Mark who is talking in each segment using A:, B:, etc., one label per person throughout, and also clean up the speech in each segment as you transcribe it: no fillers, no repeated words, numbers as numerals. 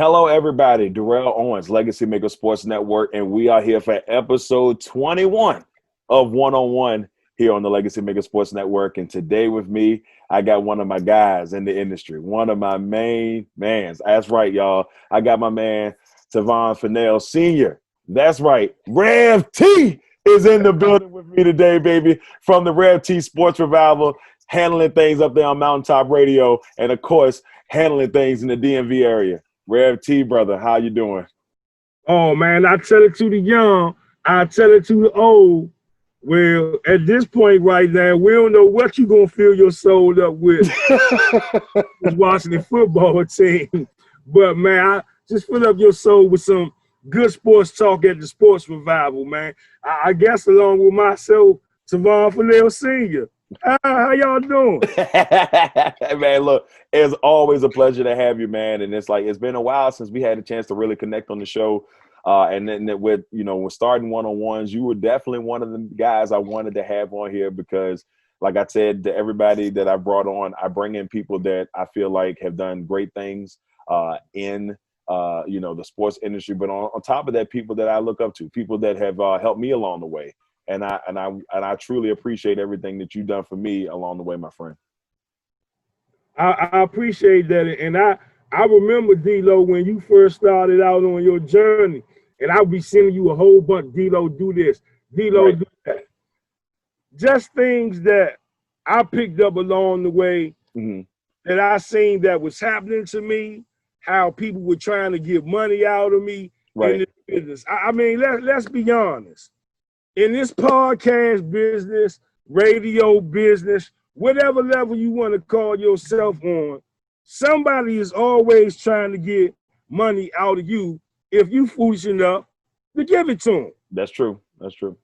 A: Hello, everybody. Darrell, Owens, Legacy Maker Sports Network, and we are here for episode 21 of One on One here on the Legacy Maker Sports Network. And today with me, I got one of my guys in the industry, one of my main mans. That's right, y'all. I got my man, Tavon Fennell Sr. That's right. Rev T is in the building with me today, baby, from the Rev T Sports Revival, handling things up there on Mountaintop Radio, and, of course, handling things in the DMV area. Rev T, brother, how you doing?
B: Oh, man, I tell it to the young, I tell it to the old. Well, at this point right now, we don't know what you're going to fill your soul up with. This Washington football team. But, man, I just fill up your soul with some good sports talk at the Sports Revival, man. I guess along with myself, Tavon Fennell Sr. How y'all doing?
A: Man, look, it's always a pleasure to have you, man. And it's been a while since we had a chance to really connect on the show. And then with starting one-on-ones, you were definitely one of the guys I wanted to have on here because, like I said, to everybody that I brought on, I bring in people that I feel like have done great things in the sports industry. But on top of that, people that I look up to, people that have helped me along the way. And I truly appreciate everything that you've done for me along the way, my friend.
B: I appreciate that. And I remember, D-Lo, when you first started out on your journey, and I'll be sending you a whole bunch, D-Lo, do this, D-Lo, right. Do that. Just things that I picked up along the way that I seen that was happening to me, how people were trying to get money out of me in this business. I mean, let's be honest. In this podcast business, radio business, whatever level you want to call yourself on, somebody is always trying to get money out of you if you foolish enough to give it to them.
A: That's true. That's true.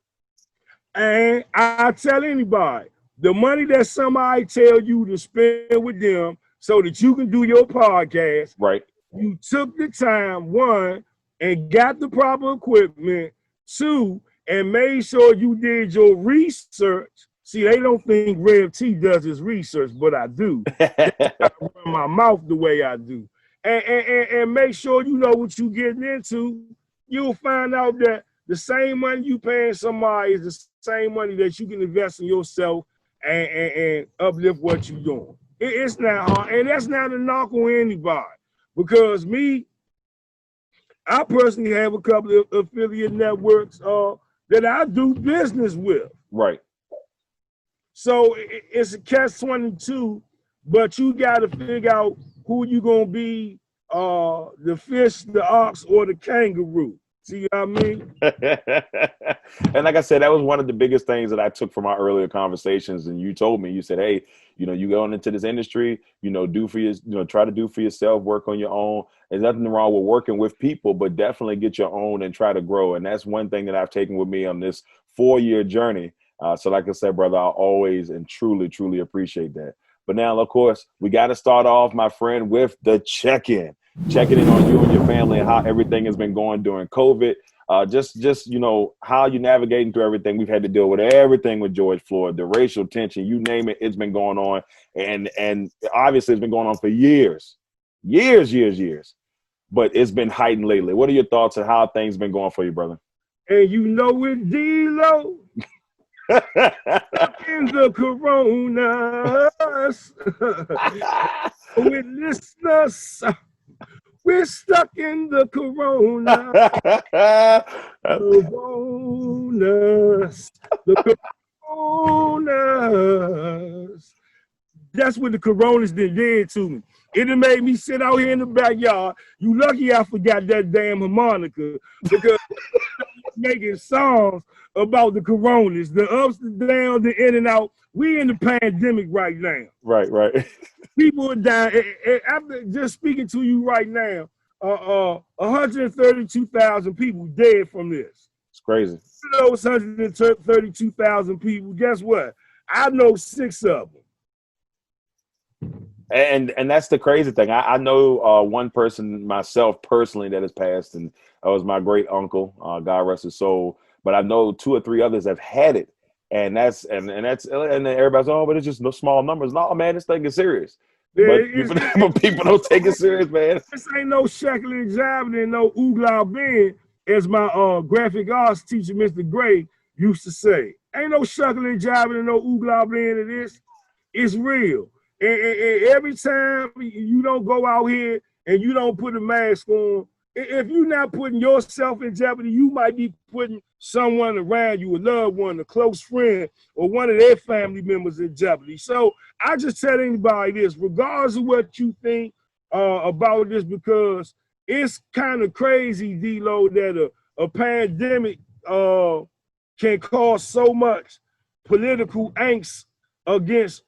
B: And I tell anybody, the money that somebody tell you to spend with them so that you can do your podcast,
A: right?
B: You took the time, one, and got the proper equipment, two, and made sure you did your research. See, they don't think Rev T does his research, but I do. I run my mouth the way I do. And make sure you know what you're getting into. You'll find out that the same money you paying somebody is the same money that you can invest in yourself and uplift what you're doing. It's not hard, and that's not a knock on anybody. Because I personally have a couple of affiliate networks that I do business with.
A: Right.
B: So it's a catch-22, but you got to figure out who you going to be, the fish, the ox, or the kangaroo. See what I mean?
A: And like I said, that was one of the biggest things that I took from our earlier conversations. And you told me, you said, hey, you going into this industry, try to do for yourself, work on your own. There's nothing wrong with working with people, but definitely get your own and try to grow. And that's one thing that I've taken with me on this 4-year journey. So like I said, brother, I always and truly, truly appreciate that. But now, of course, we got to start off, my friend, with the check-in. Checking in on you and your family and how everything has been going during COVID. Just how you navigating through everything. We've had to deal with everything with George Floyd, the racial tension, you name it, it's been going on. And obviously it's been going on for years. But it's been heightened lately. What are your thoughts on how things been going for you, brother?
B: And you know it, D-Lo. In the coronas. With listeners. We're stuck in the corona. The coronas. That's what the coronas did to me. It made me sit out here in the backyard. You lucky I forgot that damn harmonica because making songs about the coronas, the ups, the downs, the in and out. We in the pandemic right now.
A: Right.
B: People are dying. After just speaking to you right now, 132,000 people dead from this.
A: It's crazy.
B: Of those 132,000 people, guess what? I know 6 of
A: them. And that's the crazy thing. I know one person myself personally that has passed, and that was my great uncle, God rest his soul. But I know 2 or 3 others have had it. And everybody's, oh, but it's just no small numbers. No, man, this thing is serious. But people don't take it serious, man.
B: This ain't no shackling and jiving and no oogla being, as my graphic arts teacher, Mr. Gray, used to say. Ain't no shuckling and jiving and no oogla being in this. It's real. And every time you don't go out here and you don't put a mask on, if you're not putting yourself in jeopardy, you might be putting someone around you, a loved one, a close friend, or one of their family members in jeopardy. So I just tell anybody this, regardless of what you think about this, because it's kind of crazy, D-Lo, that a pandemic can cause so much political angst against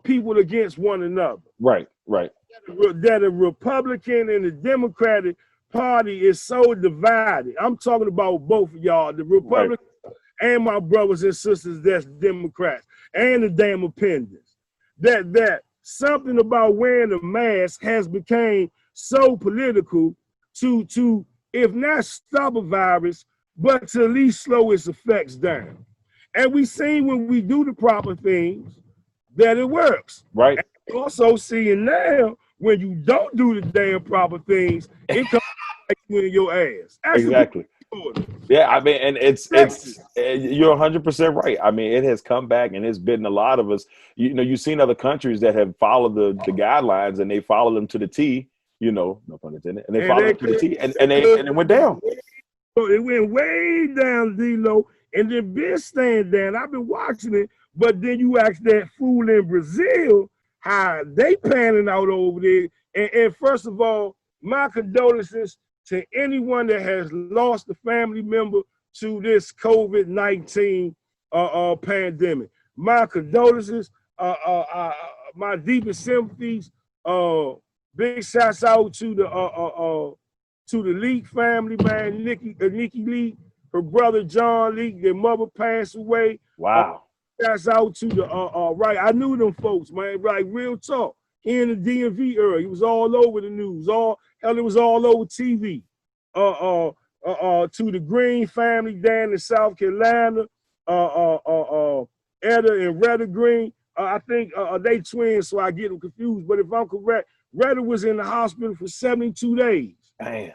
B: people against one another.
A: Right.
B: That a Republican and a Democratic Party is so divided. I'm talking about both of y'all, the Republicans and my brothers and sisters that's Democrats and the damn independents. That something about wearing a mask has become so political to if not stop a virus, but to at least slow its effects down. And we see when we do the proper things that it works.
A: Right.
B: And also seeing now when you don't do the damn proper things, it comes back you in your ass.
A: Exactly. Yeah, I mean, and it's you're 100% right. I mean, it has come back and it's bitten a lot of us. You know, you've seen other countries that have followed the guidelines and they follow them to the T. You know, no pun intended, and they followed them to the T, and it went down.
B: So it went way down, D-Lo, and then been staying down. I've been watching it, but then you ask that fool in Brazil how they panning out over there. And first of all, my condolences to anyone that has lost a family member to this COVID-19 pandemic. My condolences, my deepest sympathies. Big shouts out to the Leak family, man. Nikki Leak, her brother John Leak, their mother passed away.
A: Wow.
B: Shouts out to the right. I knew them folks, man. Right, real talk. In the DMV era, he was all over the news. It was all over TV. To the Green family down in South Carolina, Etta and Retta Green. I think they twins, so I get them confused. But if I'm correct, Retta was in the hospital for 72 days.
A: Damn.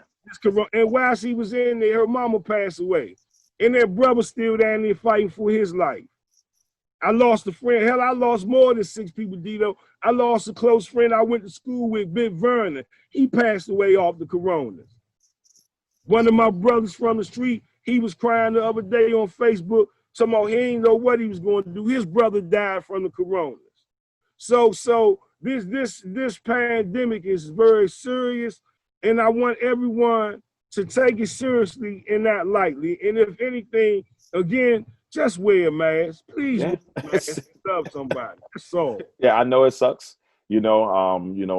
B: And while she was in there, her mama passed away. And their brother still down there fighting for his life. I lost a friend. Hell, I lost more than 6 people, Dito. I lost a close friend I went to school with, Big Vernon. He passed away off the corona. One of my brothers from the street, he was crying the other day on Facebook, talking about he didn't know what he was going to do. His brother died from the corona. So this pandemic is very serious, and I want everyone to take it seriously and not lightly. And if anything, again, just wear a mask. Please wear a mask. Love somebody. That's all.
A: Yeah, I know it sucks. You know,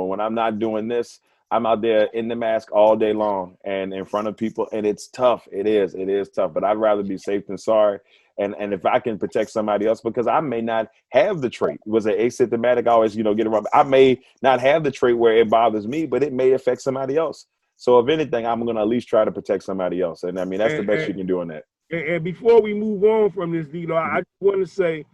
A: when I'm not doing this, I'm out there in the mask all day long and in front of people, and it's tough. It is tough, but I'd rather be safe than sorry. And if I can protect somebody else, because I may not have the trait. Was it asymptomatic? I always, get it wrong. I may not have the trait where it bothers me, but it may affect somebody else. So if anything, I'm going to at least try to protect somebody else. And I mean, that's the best you can do in that.
B: And before we move on from this, Dilo, I just want to say,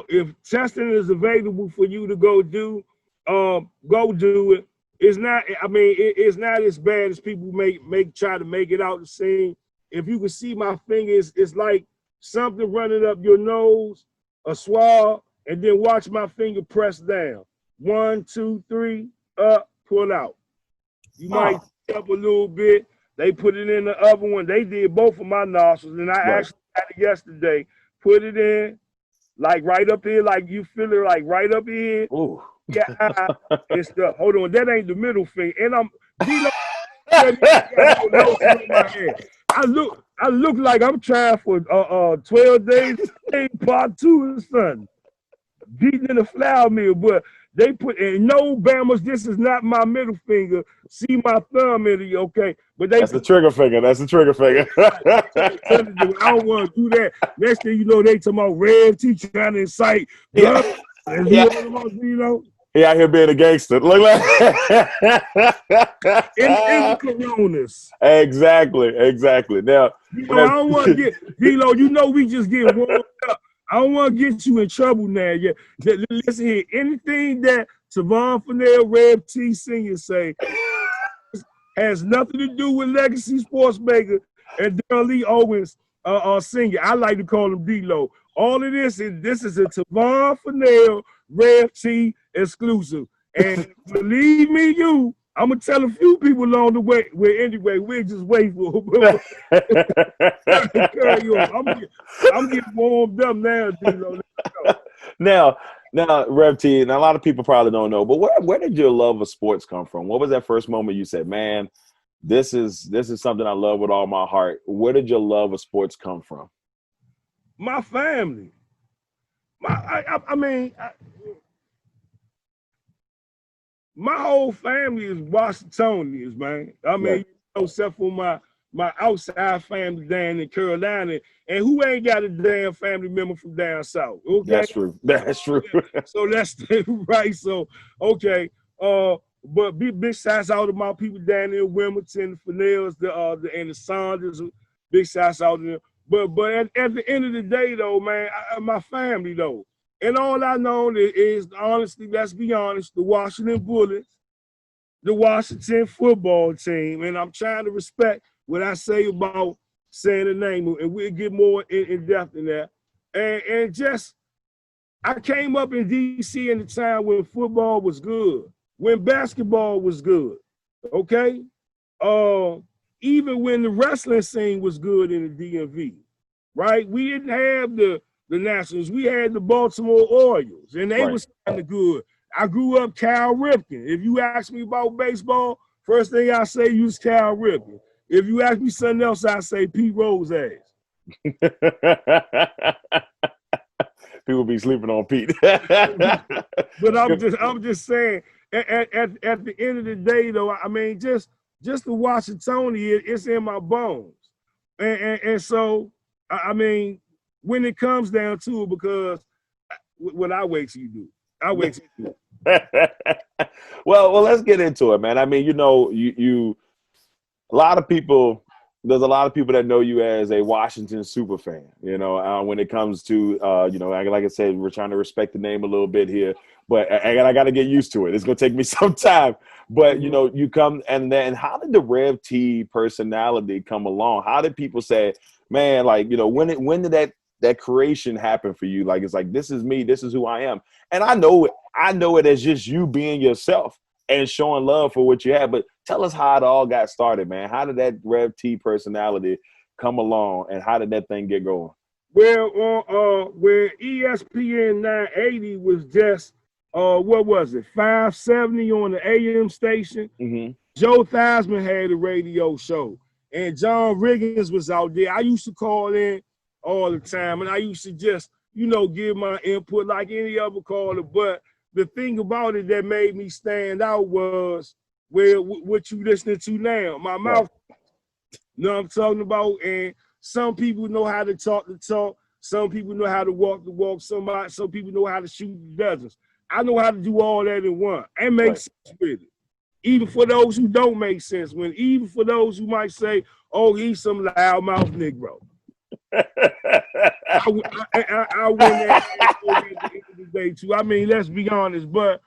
B: if testing is available for you to go do it. It's not. I mean, it's not as bad as people try to make it out the same. If you can see my fingers, it's like something running up your nose, a swab, and then watch my finger press down. 1, 2, 3, up, pull out. You might up a little bit. They put it in the other one. They did both of my nostrils, and I actually had it yesterday. Put it in, like right up here, like you feel it, like right up here.
A: Ooh.
B: Yeah, and stuff. Hold on, that ain't the middle finger. And I'm I look like I'm trying for 12 days part 2 or something. Beating in the flour mill, but they put in no Bammers. This is not my middle finger. See my thumb in it, okay? But
A: that's the trigger finger. That's the trigger finger.
B: I don't want to do that. Next thing you know, they talking about Rev T trying to incite.
A: He out here being a gangster. Look like
B: in the coronas.
A: Exactly. Now,
B: I don't want to get D-Lo. We just get warmed up. I don't want to get you in trouble now. Yeah, listen here. Anything that Tavon Fennell, Rev T Sr. say, has nothing to do with Legacy Sports Maker and Darrell Owens Sr. I like to call him D-Lo. All of this is a Tavon Fennell, Rev T exclusive. And believe me, I'm gonna tell a few people along the way. Well, anyway, we'll just wait for I'm getting warmed up now, D-Lo.
A: Now, Rev T, and a lot of people probably don't know, but where did your love of sports come from? What was that first moment you said, man, this is something I love with all my heart? Where did your love of sports come from?
B: My family. My whole family is Washingtonians, man. I mean,
A: Right.
B: except for my outside family down in Carolina, and who ain't got a damn family member from down south? Okay,
A: That's true. That's true.
B: so that's right. So okay, but big shouts out to my people down in Wilmington, the Fennells, and the Saunders. Big shouts out to them. But at the end of the day, though, man, my family though. And all I know is, honestly, let's be honest, the Washington Bullets, the Washington football team, and I'm trying to respect what I say about saying the name, and we'll get more in depth in that. And just, I came up in D.C. in the time when football was good, when basketball was good, okay? Even when the wrestling scene was good in the DMV, right? We didn't have the Nationals. We had the Baltimore Orioles, and they was kind of good. I grew up Cal Ripken. If you ask me about baseball, first thing I say use Cal Ripken. If you ask me something else, I say Pete Rose ass.
A: People be sleeping on Pete.
B: But I'm just saying, at the end of the day, though, I mean, just the Washingtonian, it's in my bones. And so, I mean, when it comes down to it, because what I wait till you do. I wait till you do.
A: Well, let's get into it, man. I mean, you a lot of people, there's a lot of people that know you as a Washington super fan, when it comes to, like I said, we're trying to respect the name a little bit here, but I got to get used to it. It's going to take me some time, but you come, and then how did the Rev T personality come along? How did people say, man, like, when did that creation happen for you? Like, it's like, this is me, this is who I am. And I know it as just you being yourself and showing love for what you have. But tell us how it all got started, man. How did that Rev T personality come along, and how did that thing get going?
B: Well, where ESPN 980 was just, what was it, 570 on the AM station?
A: Mm-hmm.
B: Joe Theismann had a radio show, and John Riggins was out there. I used to call in all the time, and I used to just, give my input like any other caller. But the thing about it that made me stand out was what you listening to now. My mouth, you know what I'm talking about? And some people know how to talk the talk. Some people know how to walk the walk. Some people know how to shoot the dozens. I know how to do all that in one and make sense with it. Even for those who don't make sense, even for those who might say, oh, he's some loudmouth Negro. I win that at the end of the day too. I mean, let's be honest, but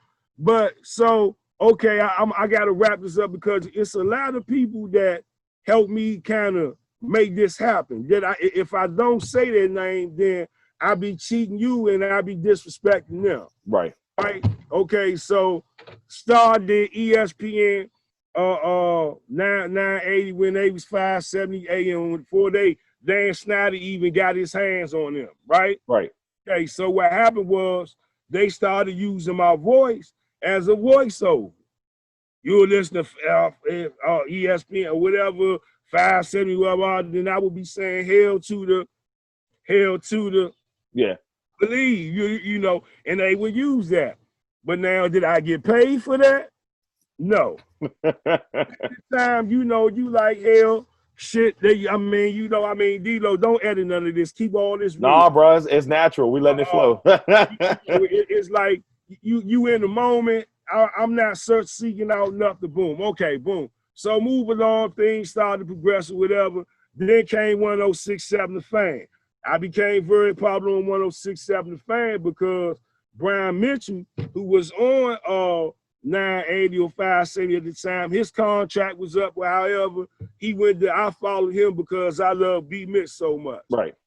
B: so okay, I got to wrap this up because it's a lot of people that help me kind of make this happen. That if I don't say their name, then I'll be cheating you and I'll be disrespecting them.
A: Right.
B: Okay. So Star did ESPN 980 when they was 570 AM before Dan Snyder even got his hands on them, right?
A: Right.
B: Okay, so what happened was they started using my voice as a voiceover. You'll listen to ESPN or whatever, 570, whatever, then I would be saying hell to the believe, and they would use that. But now, did I get paid for that? No. At the time, you like hell. Shit, D-Lo, don't edit none of this. Keep all this real.
A: Nah, bro, it's natural. We letting it flow.
B: It's like you in the moment. I'm not seeking out nothing. Boom. Okay, boom. So moving on, things started to progress or whatever. Then came 106.7 The Fan. I became very popular on 106.7 The Fan because Brian Mitchell, who was on 980 or 570 at the time, his contract was up. However, he went there. I followed him because I love B Mitch so much.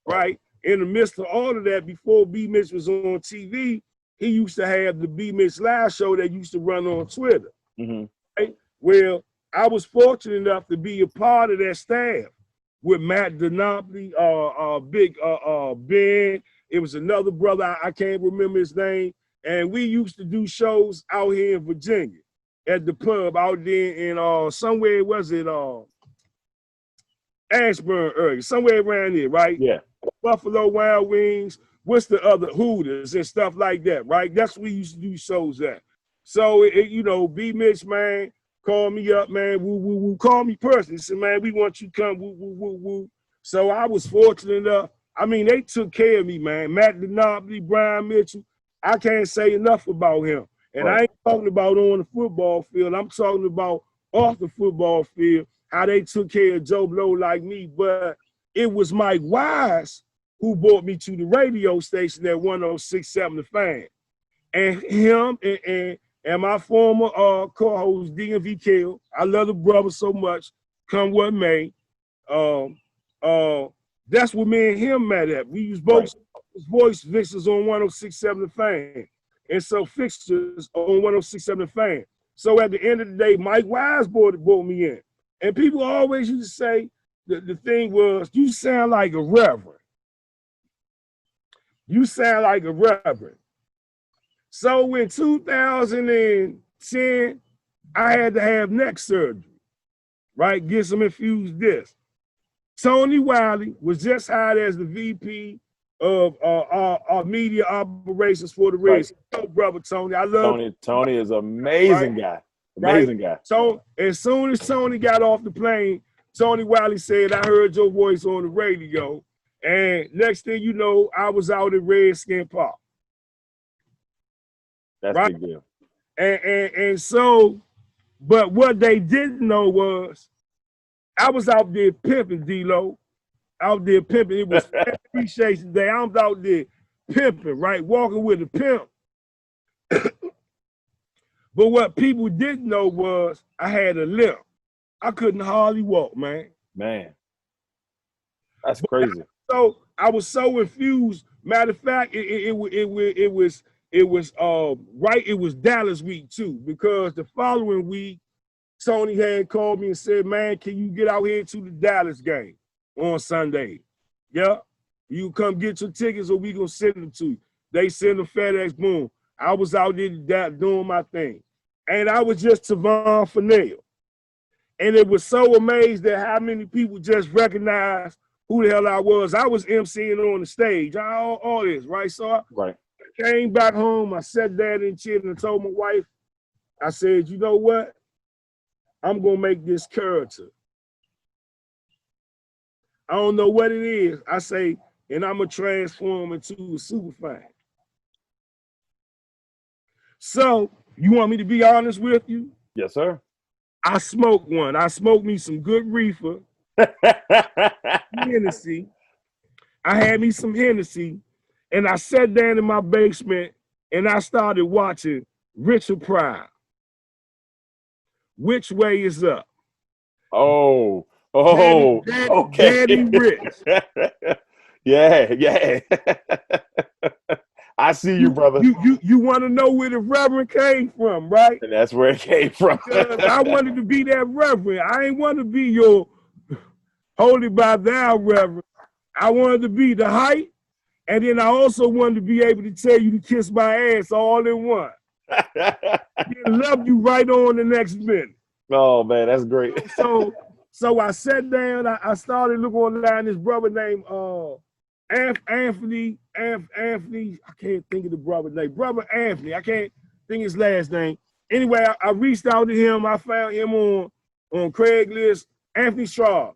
B: Right. In the midst of all of that, before B Mitch was on TV, he used to have the B Mitch Live show that used to run on Twitter. Right? Well, I was fortunate enough to be a part of that staff with Matt Denopoli, Big Ben. It was another brother, I can't remember his name. And we used to do shows out here in Virginia at the pub out there in somewhere, was it Ashburn area, somewhere around here, right?
A: Yeah.
B: Buffalo Wild Wings, what's the other Hooters and stuff like that, right? That's where we used to do shows at. So, you know, B Mitch, man, call me up, man, woo, woo, woo, call me personally. Said, man, we want you to come, woo, woo, woo, woo. So I was fortunate enough. I mean, they took care of me, man. Matt Denopoli, Brian Mitchell, I can't say enough about him. And I ain't talking about on the football field. I'm talking about off the football field, how they took care of Joe Blow like me. But it was Mike Wise who brought me to the radio station at 106.7 The Fan. And him and my former co-host, DMV Kill, I love the brother so much, come what may. That's what me and him met at. We was both voice fixtures on 106.7 The Fan. And so fixtures on 106.7 The Fan. So at the end of the day, Mike Wise brought me in. And people always used to say, the thing was, you sound like a reverend. You sound like a reverend. So in 2010, I had to have neck surgery, right? Get some infused disc. Tony Wiley was just hired as the VP of our media operations for the Redskins. Oh, brother Tony, I love
A: Tony. Tony is an amazing guy. Amazing guy.
B: So as soon as Tony got off the plane, Tony Wiley said, I heard your voice on the radio. And next thing you know, I was out at Redskin Park.
A: That's a big deal.
B: And so, but what they didn't know was I was out there pimping, D-Lo. Out there pimping. It was Appreciation Day. I was out there pimping, right? Walking with a pimp. But what people didn't know was I had a limp. I couldn't hardly walk, man.
A: Man, that's crazy.
B: So I was so infused. Matter of fact, it was Dallas week too, because the following week, Tony had called me and said, man, can you get out here to the Dallas game on Sunday? Yeah. You come get your tickets or we gonna send them to you. They send them FedEx, boom. I was out there doing my thing. And I was just Tavon Fennell. And it was so amazed at how many people just recognized who the hell I was. I was emceeing on the stage, all this, right? So I came back home, I sat down and chilled and told my wife, I said, you know what? I'm gonna make this character. I don't know what it is. I say, and I'm gonna transform into a super fan. So, you want me to be honest with you?
A: Yes, sir.
B: I smoked one. I smoked me some good reefer. Hennessy. I had me some Hennessy, and I sat down in my basement and I started watching Richard Pryor. Which way is up?
A: Oh, okay.
B: Daddy Rich.
A: Yeah. I see you, brother.
B: You want to know where the reverend came from, right?
A: And that's where it came from.
B: I wanted to be that reverend. I ain't want to be your holy by thou reverend. I wanted to be the height, and then I also wanted to be able to tell you to kiss my ass all in one. Then love you right on the next minute.
A: Oh man, that's great.
B: So I sat down. I started looking online. This brother named Anthony. I can't think of the brother name. Brother Anthony. I can't think his last name. Anyway, I reached out to him. I found him on Craigslist. Anthony Straub.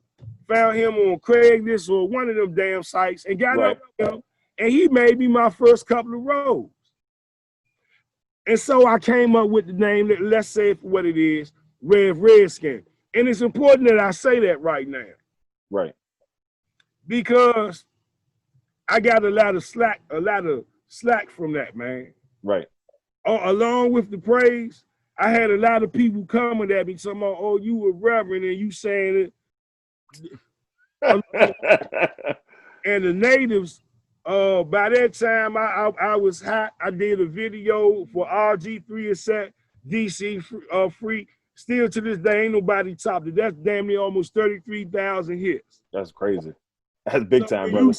B: Found him on Craigslist or one of them damn sites and got up with him. And he made me my first couple of roles. And so I came up with the name, let's say it for what it is, Redskin. And it's important that I say that right now.
A: Right.
B: Because I got a lot of slack from that, man.
A: Right.
B: Along with the praise, I had a lot of people coming at me talking about, "Oh, you a reverend and you saying it." And the natives, by that time, I was hot. I did a video for RG3 set, DC free. Still to this day, ain't nobody topped it. That's damn near almost 33,000 hits.
A: That's crazy. That's big
B: So
A: time, brother.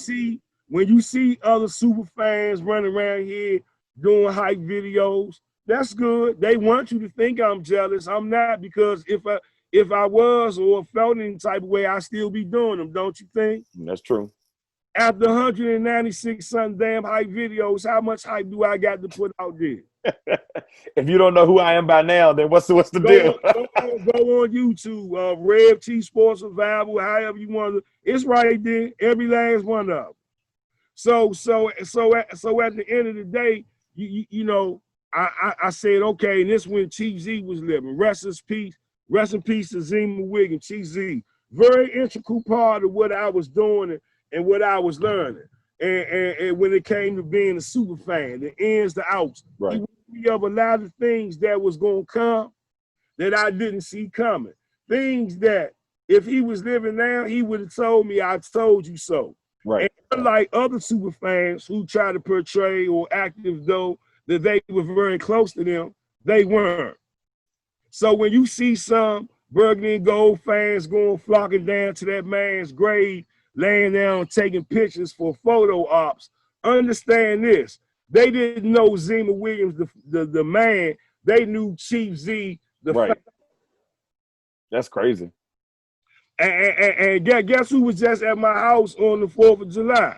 B: when you see other super fans running around here doing hype videos, that's good. They want you to think I'm jealous. I'm not, because if I was or felt any type of way, I'd still be doing them, don't you think?
A: That's true.
B: After 196 some damn hype videos, how much hype do I got to put out there?
A: If you don't know who I am by now, then what's the deal?
B: Go on YouTube, Rev T Sports Revival, however you want to. It's right there, every last one of them. So at the end of the day, you know, I said, okay, and this when Chief Z was living. Rest in peace to Zima Wiggins, Chief Z. Very integral part of what I was doing and what I was learning. And when it came to being a super fan, the ins, the outs,
A: right.
B: He warned me of a lot of things that was gonna come that I didn't see coming. Things that if he was living now, he would have told me, I told you so.
A: Right.
B: And unlike other super fans who try to portray or act as though that they were very close to them, they weren't. So when you see some burgundy and gold fans going flocking down to that man's grave, laying down taking pictures for photo ops, understand this. They didn't know Zima Williams, the man. They knew Chief Z, the
A: right. That's crazy.
B: And guess who was just at my house on the 4th of July?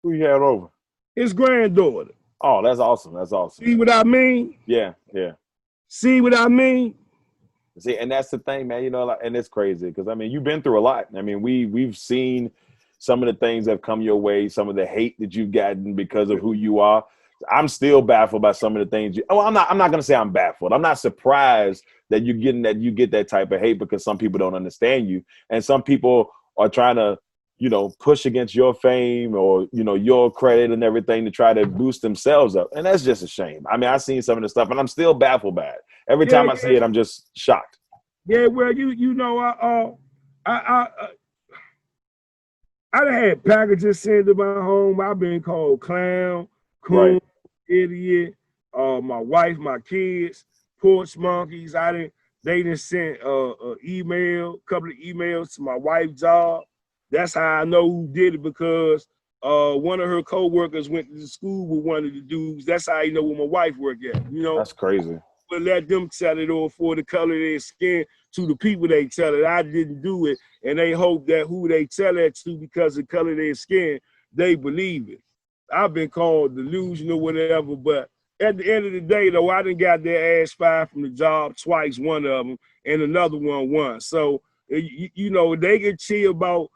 A: Who you had over?
B: His granddaughter.
A: Oh, that's awesome. That's awesome.
B: See what I mean?
A: Yeah, yeah.
B: See what I mean?
A: See, and that's the thing, man. You know, and it's crazy because I mean, you've been through a lot. I mean, we've seen some of the things that have come your way, some of the hate that you've gotten because of who you are. I'm still baffled by some of the things. I'm not going to say I'm baffled. I'm not surprised that you get that type of hate because some people don't understand you, and some people are trying to, you know, push against your fame or, you know, your credit and everything to try to boost themselves up, and that's just a shame. I mean, I've seen some of the stuff, and I'm still baffled by it. Every time I see it, I'm just shocked.
B: Yeah, well, you know, I done had packages sent to my home. I've been called clown, coon, right. Idiot. My wife, my kids, porch monkeys. They done sent a couple of emails to my wife's job. That's how I know who did it, because one of her co-workers went to school with one of the dudes. That's how you know where my wife worked at. You know,
A: that's crazy.
B: But let them tell it, or for the color of their skin, to the people they tell it. I didn't do it, and they hope that who they tell that to, because of the color of their skin, they believe it. I've been called delusional, whatever, but at the end of the day, though, I done got their ass fired from the job twice, one of them, and another one once. So, you know, they get chill about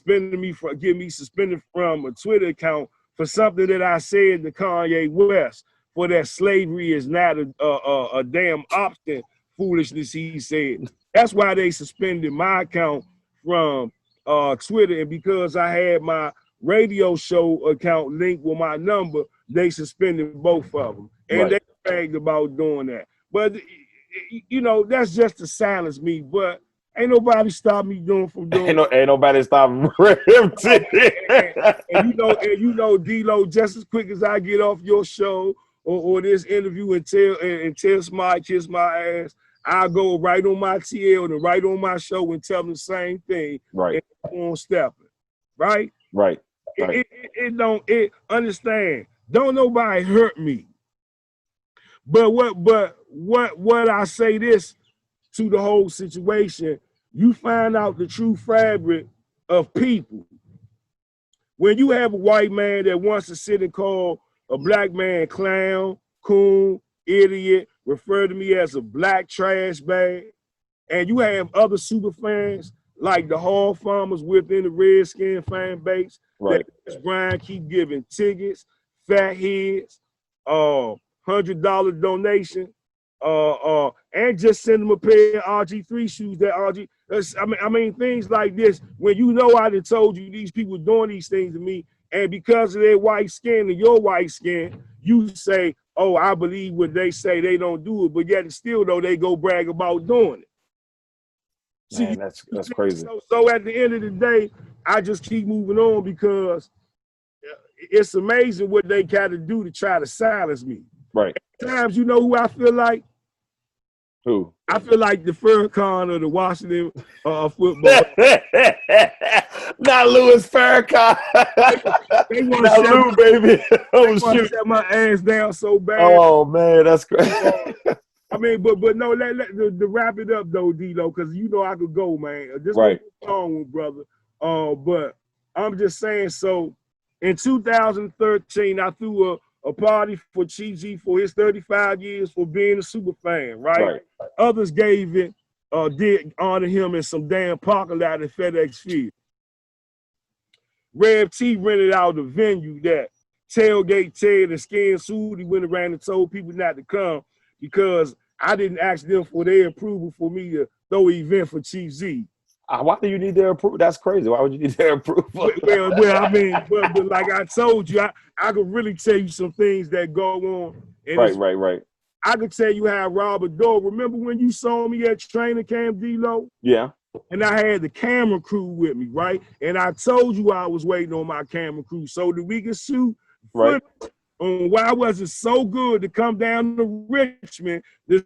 B: getting me suspended from a Twitter account for something that I said to Kanye West, for that slavery is not a damn option foolishness he said. That's why they suspended my account from Twitter, and because I had my radio show account linked with my number, they suspended both of them. And right. They bragged about doing that. But, you know, that's just to silence me. But ain't nobody stop me from doing it.
A: Ain't nobody stopping Rev T.
B: and you know, D-Lo, just as quick as I get off your show or this interview and tell somebody kiss my ass, I'll go right on my TL and right on my show and tell them the same thing.
A: Right.
B: And on stepping. Right?
A: Right.
B: Right. Understand, don't nobody hurt me. But what I say this to the whole situation, you find out the true fabric of people. When you have a white man that wants to sit and call a black man clown, coon, idiot, refer to me as a black trash bag, and you have other super fans like the Hall Farmers within the Redskins fan base,
A: right.
B: That Brian keep giving tickets, fat heads, $100 donation, and just send them a pair of RG3 shoes. That RG, I mean things like this. When you know I done told you these people doing these things to me, and because of their white skin and your white skin, you say, oh, I believe what they say, they don't do it, but yet still though they go brag about doing it.
A: Man, that's crazy.
B: So at the end of the day, I just keep moving on because it's amazing what they got to do to try to silence me.
A: Right.
B: At times, you know who I feel like?
A: Who?
B: I feel like the Farrakhan of the Washington football.
A: Not Louis Farrakhan.
B: They want
A: Not Lou, baby. Oh, shoot.
B: Set my ass down so bad.
A: Oh, man, that's crazy.
B: I mean, but no, to wrap it up though, D-Lo, because you know I could go, man. This
A: right.
B: was a long one, brother. But I'm just saying, so in 2013, I threw a party for Chief G for his 35 years for being a super fan, right? Others gave it, did honor him in some damn parking lot at FedEx Field. Rev T rented out the venue that Tailgate Ted and Skin Sudi went around and told people not to come because I didn't ask them for their approval for me to throw an event for Chief Z.
A: Why do you need their approval? That's crazy. Why would you need their approval?
B: Well, I mean, but like I told you, I could really tell you some things that go on. And
A: right.
B: I could tell you how Robert Doe. Remember when you saw me at training camp, D-Lo?
A: Yeah. And
B: I had the camera crew with me, right? And I told you I was waiting on my camera crew so that we could shoot
A: right
B: on why was it so good to come down to Richmond to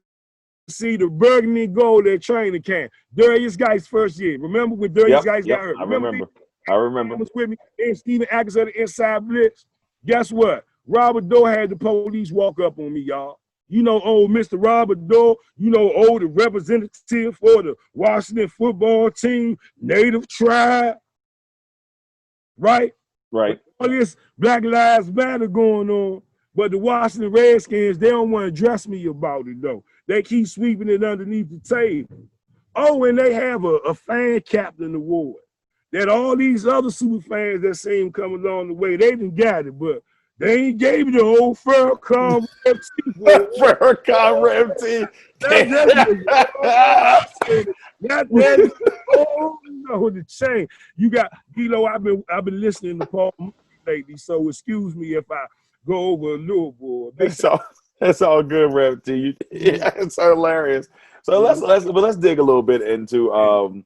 B: see the burgundy and gold at training camp. Darius Geis first year. Remember when Darius Geis got hurt?
A: I remember.
B: Was with me and Steven Atkins of the Inside Blitz. Guess what? Robert Doe had the police walk up on me, y'all. You know, old Mr. Robert Doe, you know, old the representative for the Washington football team, Native tribe, right?
A: Right.
B: All this Black Lives Matter going on, but the Washington Redskins, they don't want to address me about it, though. They keep sweeping it underneath the table. Oh, and they have a fan captain award that all these other super fans that seen come along the way, they didn't got it, but they ain't gave it to old Farrakhan Rev T.
A: Farrakhan Rev T.
B: Oh no, the chain. You got, you know, I've been listening to Paul lately, so excuse me if I go over a little bit.
A: That's all good, Rev T. Yeah, it's hilarious. So let's dig a little bit into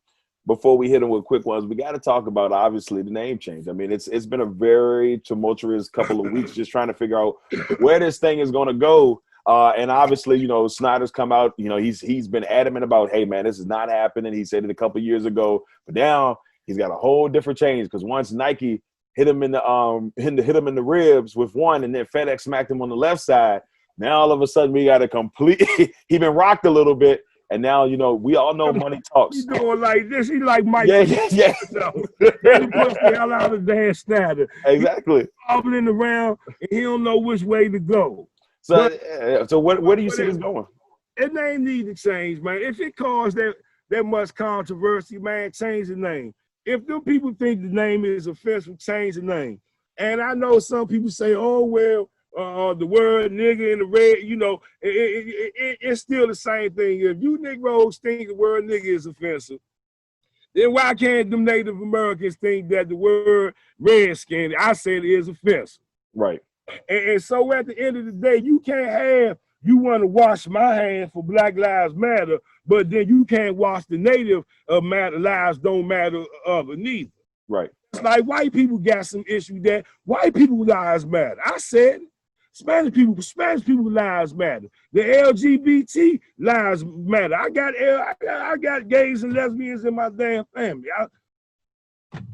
A: before we hit them with quick ones. We got to talk about obviously the name change. I mean, it's been a very tumultuous couple of weeks just trying to figure out where this thing is going to go. And obviously, you know, Snyder's come out. You know, he's been adamant about, hey man, this is not happening. He said it a couple of years ago, but now he's got a whole different change because once Nike hit him in the ribs with one, and then FedEx smacked him on the left side. Now all of a sudden we got a complete. He been rocked a little bit, and now you know we all know money talks.
B: He's doing like this. He like Mike.
A: Yeah.
B: They push the hell out of Dan Snyder.
A: Exactly.
B: He's hobbling around, and he don't know which way to go.
A: So where do you see this going?
B: It name need to change, man. If it caused that much controversy, man, change the name. If them people think the name is offensive, change the name. And I know some people say, oh, well, the word nigga in the red, you know, it's still the same thing. If you Negroes think the word nigga is offensive, then why can't them Native Americans think that the word redskin, I said, is offensive?
A: Right.
B: And so at the end of the day, you can't have, you want to wash my hand for Black Lives Matter, but then you can't wash the Native lives don't matter other neither.
A: Right.
B: It's like white people got some issue that white people lives matter. I said Spanish people lives matter. The LGBT lives matter. I got gays and lesbians in my damn family.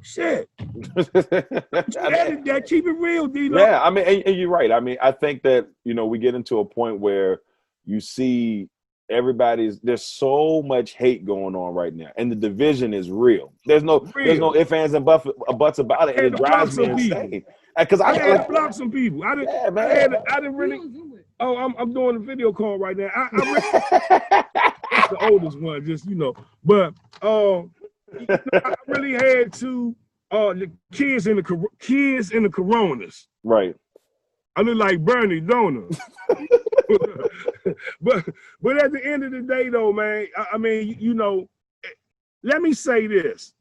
B: Shit. That keep it real, D-Lo.
A: Yeah, I mean, and you're right. I mean, I think that, you know, we get into a point where you see there's so much hate going on right now, and the division is real. There's no ifs, ands, and buts about it, and it drives me insane. Because I had to block
B: some people. I didn't really. Oh, I'm doing a video call right now. That's the oldest one, just, you know. But I really had to the kids in the Coronas.
A: Right.
B: I look like Bernie, don't I? but at the end of the day, though, man, I mean, you know, let me say this.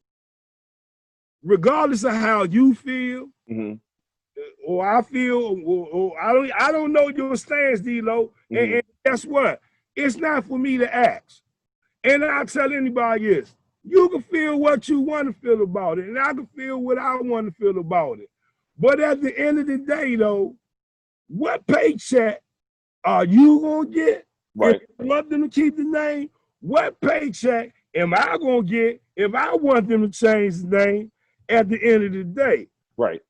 B: Regardless of how you feel, or I feel, or I don't know your stance, D-Lo. And guess what? It's not for me to ask. And I tell anybody this, you can feel what you want to feel about it, and I can feel what I want to feel about it. But at the end of the day, though, what paycheck are you gonna get
A: Right.
B: if you want them to keep the name? What paycheck am I gonna get if I want them to change the name at the end of the day?
A: Right.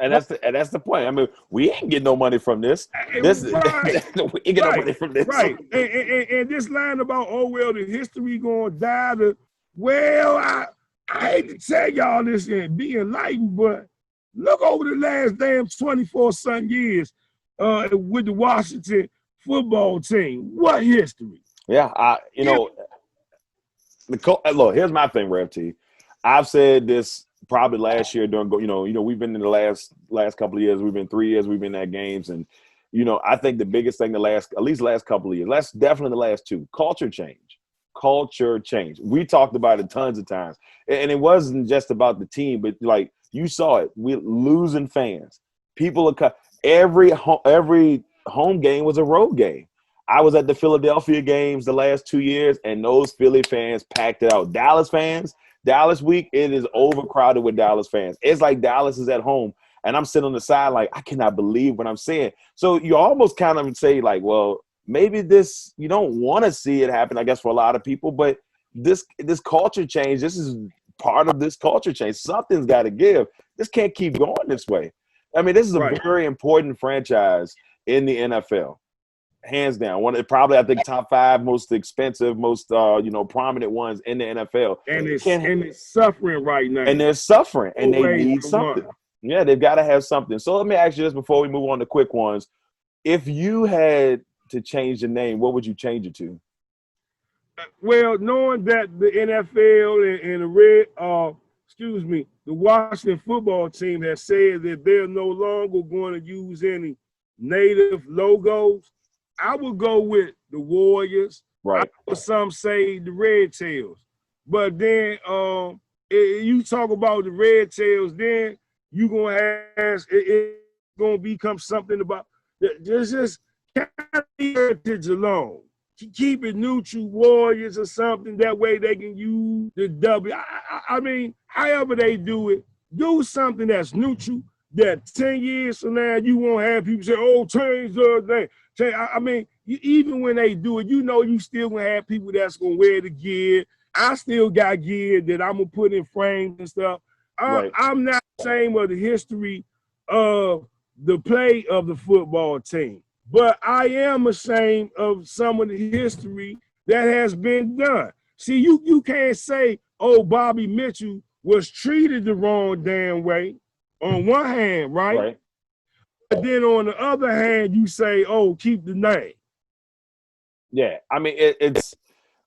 A: And that's the point. I mean, we ain't getting no money from this. This
B: Right.
A: we ain't get no money from this.
B: Right. And this line about, oh well, the history gonna die. Well, I hate to tell y'all this and be enlightened, but look over the last damn 24 some years with the Washington football team. What history?
A: Yeah, you know, look, here's my thing, Rev T. I've said this probably last year during, you know, we've been in the last couple of years, we've been 3 years, we've been at games, and you know, I think the biggest thing last couple of years, definitely the last two, culture change. Culture change. We talked about it tons of times, and it wasn't just about the team, but like you saw it, we losing fans. People are every home game was a road game. I was at the Philadelphia games the last 2 years, and those Philly fans packed it out. Dallas fans, Dallas week, it is overcrowded with Dallas fans. It's like Dallas is at home, and I'm sitting on the side like, I cannot believe what I'm seeing. So you almost kind of say like, well, maybe this, you don't want to see it happen, I guess, for a lot of people, but this culture change, this is part of this culture change. Something's got to give. This can't keep going this way. I mean, this is a very important franchise in the NFL. Hands down, one of probably, I think, top 5 most expensive, most prominent ones in the NFL.
B: And it's suffering right now.
A: And they're suffering, and they need something. Yeah, they've got to have something. So let me ask you this before we move on to quick ones. If you had to change the name, what would you change it to?
B: Well, knowing that the NFL and the Washington football team has said that they're no longer going to use any native logos, I would go with the Warriors.
A: Right.
B: Some say the Red Tails. But then you talk about the Red Tails, then you're going to have it's going to become something about just carry heritage alone. Keep it neutral, Warriors or something. That way they can use the W. I mean, however they do it, do something that's neutral, that 10 years from now, you won't have people say, oh, change the name. I mean, even when they do it, you know you still gonna have people that's gonna wear the gear. I still got gear that I'm gonna put in frames and stuff. I'm not ashamed of the history of the play of the football team, but I am ashamed of some of the history that has been done. See, you can't say, oh, Bobby Mitchell was treated the wrong damn way on one hand, right? But then on the other hand, you say, oh, keep the name.
A: Yeah, I mean, it's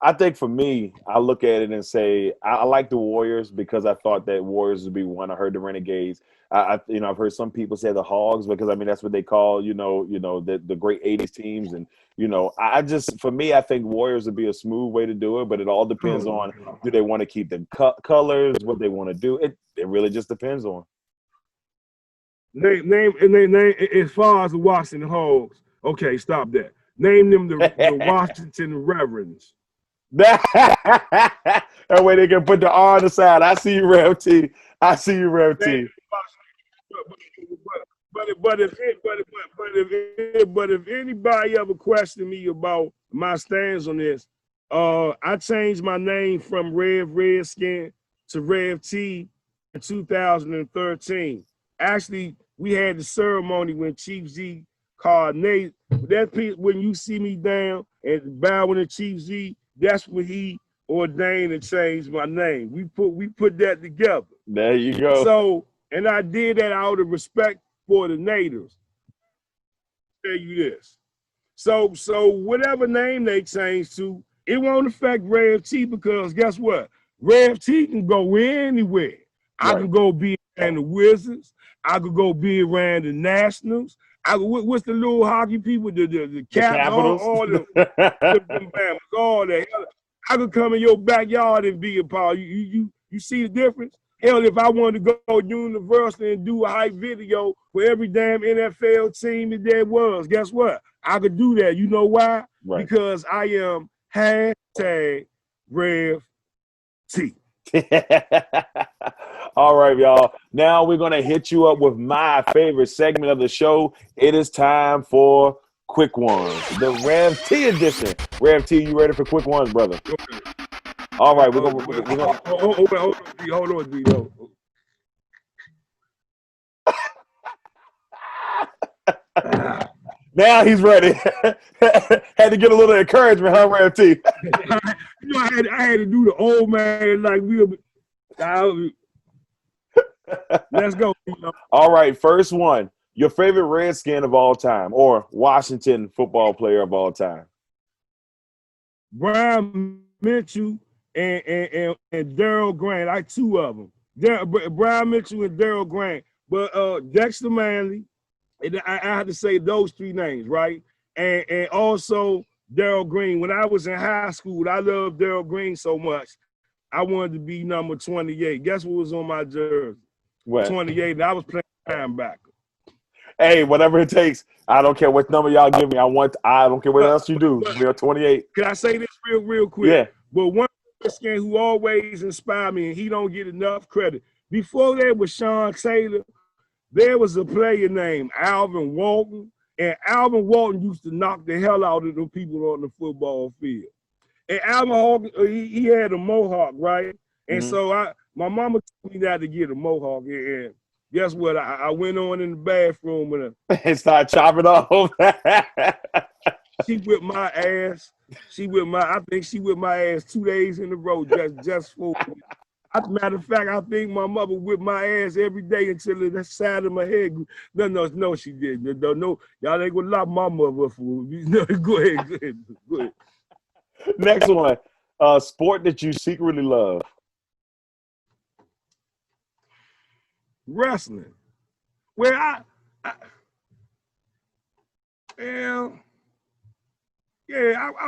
A: I think for me, I look at it and say I like the Warriors because I thought that Warriors would be one. I heard the Renegades. I've heard some people say the Hogs because I mean that's what they call the great '80s teams, and for me I think Warriors would be a smooth way to do it, but it all depends on do they want to keep the colors, what they want to do. It really just depends on.
B: Name as far as the Washington Hogs. Okay, stop that. Name them the Washington Reverends.
A: That way they can put the R on the side. I see you, Rev T. I see you, Rev T.
B: But if anybody ever questioned me about my stance on this, I changed my name from Redskin to Rev T in 2013. Actually, we had the ceremony when Chief Z called Nate. That when you see me down and bowing to Chief Z, that's when he ordained and changed my name. We put that together.
A: There you go.
B: So, and I did that out of respect for the natives. I'll tell you this. So whatever name they change to, it won't affect Rev T because guess what? Rev T can go anywhere. I can go be around the Wizards. I could go be around the Nationals. What's the little hockey people? The
A: Capitals?
B: all the all that. I could come in your backyard and be a part. You see the difference? Hell, if I wanted to go universal and do a hype video for every damn NFL team that there was, guess what? I could do that. You know why?
A: Right.
B: Because I am hashtag Rev T.
A: All right, y'all. Now we're going to hit you up with my favorite segment of the show. It is time for Quick Ones, the Rev T edition. Rev T, you ready for Quick Ones, brother?
B: Okay.
A: All right, we're
B: Hold on, D.
A: Now he's ready. Had to get a little encouragement, huh, Rev T?
B: You know, I had to do the old man like let's go.
A: All right, first one. Your favorite Redskin of all time, or Washington football player of all time?
B: Brian Mitchell and Darrell Grant. I two of them. Brian Mitchell and Darrell Grant. But Dexter Manley, and I had to say those three names, right? And also Darrell Green. When I was in high school, I loved Darrell Green so much. I wanted to be number 28. Guess what was on my jersey?
A: What?
B: 28. And I was playing linebacker.
A: Hey, whatever it takes. I don't care what number y'all give me. I don't care what else you do. We're 28.
B: Can I say this real quick?
A: Yeah.
B: But one Redskin who always inspired me, and he don't get enough credit. Before there was Sean Taylor, there was a player named Alvin Walton, and Alvin Walton used to knock the hell out of the people on the football field. And Alvin Walton, he had a mohawk, right? And so my mama told me not to get a mohawk, and guess what? I went on in the bathroom
A: and started chopping off.
B: She whipped my ass. I think she whipped my ass 2 days in a row just for. As a matter of fact, I think my mother whipped my ass every day until the side of my head. No, she didn't. No, y'all ain't gonna lock my mother up for me. No, go ahead.
A: Next one, sport that you secretly love.
B: Wrestling. Well, I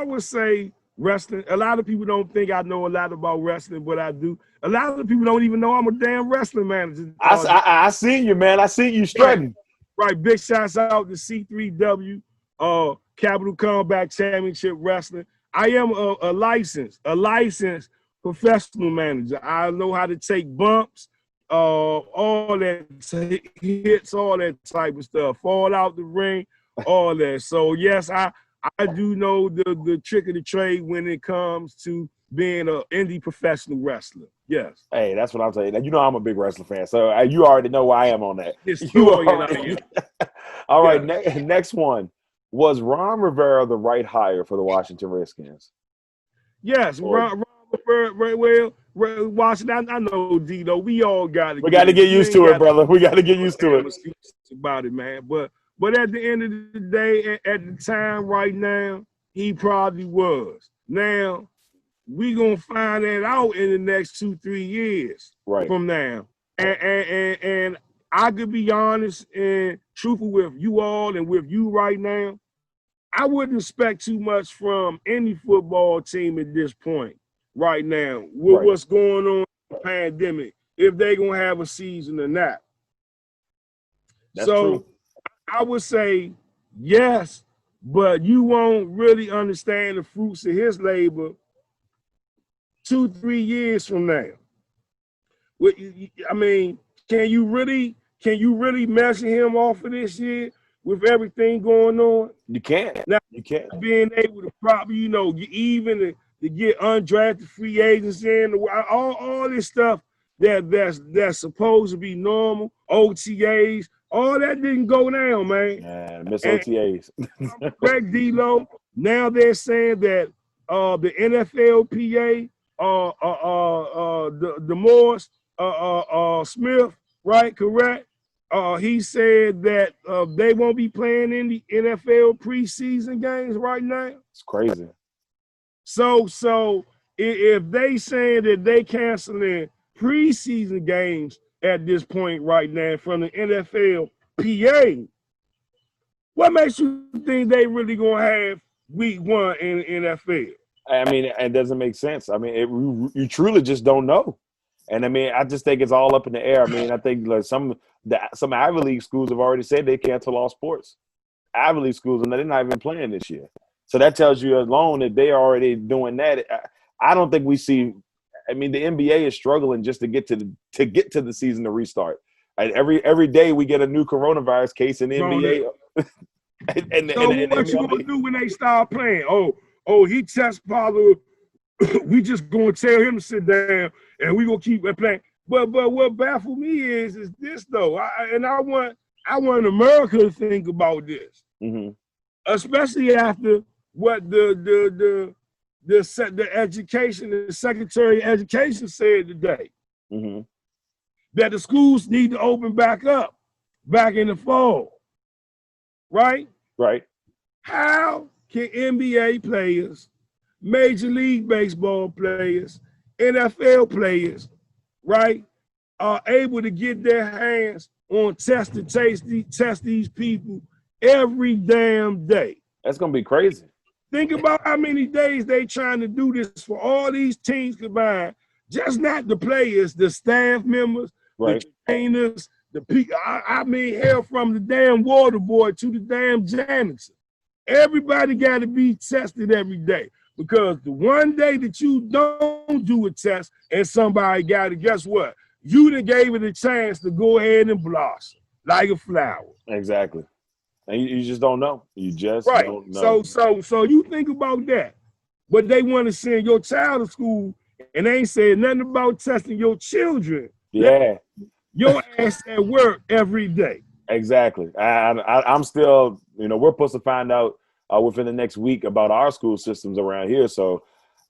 B: would say wrestling. A lot of people don't think I know a lot about wrestling, but I do. A lot of people don't even know I'm a damn wrestling manager.
A: I seen you, man. I seen you strutting.
B: Right. Big shouts out to C3W, Capital Combat Championship Wrestling. I am a licensed professional manager. I know how to take bumps, all that hits, all that type of stuff, fall out the ring, all that. So yes, I do know the trick of the trade when it comes to being an indie professional wrestler. Yes.
A: Hey, that's what I'm saying. You know I'm a big wrestling fan, so you already know where I am on that. All right, next one. Was Ron Rivera the right hire for the Washington Redskins?
B: Yes, Ron Rivera. Well, Washington, I know, Dino. We all got to.
A: We got to get used to it, brother. We got to get used to it.
B: About it, man. But at the end of the day, at the time right now, he probably was. Now, we gonna find that out in the next 2-3 years from now. And I could be honest and truthful with you all and with you right now. I wouldn't expect too much from any football team at this point right now with what's going on in the pandemic, if they're gonna have a season or not.
A: That's true.
B: I would say yes, but you won't really understand the fruits of his labor 2-3 years from now. I mean, can you really measure him off of this year with everything going on?
A: You can't.
B: Now,
A: you can't.
B: Being able to probably, even to get undrafted free agents in, all this stuff that's supposed to be normal, OTAs, all that didn't go down, man.
A: Yeah, miss OTAs.
B: Correct, D-Lo. Now they're saying that the NFLPA, the Morris Smith, right? Correct. He said that they won't be playing in the NFL preseason games right now.
A: It's crazy.
B: So if they saying that they canceling preseason games at this point right now from the NFLPA, what makes you think they really gonna have week 1 in the NFL?
A: I mean, it doesn't make sense. I mean, you truly just don't know. And I mean, I just think it's all up in the air. I mean, I think like some Ivy League schools have already said they cancel all sports. Ivy League schools, and they're not even playing this year. So that tells you alone that they're already doing that. I don't think we see. I mean, the NBA is struggling just to get to the season to restart. Every day we get a new coronavirus case in the NBA.
B: So what you gonna do when they start playing? Oh, he test positive. We just gonna tell him to sit down, and we gonna keep playing. But what baffles me is this though. I want America to think about this, especially after what the education, the Secretary of Education said today, that the schools need to open back up, back in the fall. Right?
A: Right.
B: How can NBA players, Major League Baseball players, NFL players, right, are able to get their hands on test these people every damn day?
A: That's gonna be crazy.
B: Think about how many days they trying to do this for all these teams combined. Just not the players, the staff members, right, the trainers, the people. I mean, hell, from the damn water boy to the damn janitor. Everybody got to be tested every day, because the one day that you don't do a test and somebody got it, guess what? You done gave it a chance to go ahead and blossom like a flower.
A: Exactly. And you just don't know. You just don't know.
B: So you think about that. But they want to send your child to school, and they ain't saying nothing about testing your children.
A: Yeah.
B: Your ass at work every day.
A: Exactly. I'm still, we're supposed to find out within the next week about our school systems around here. So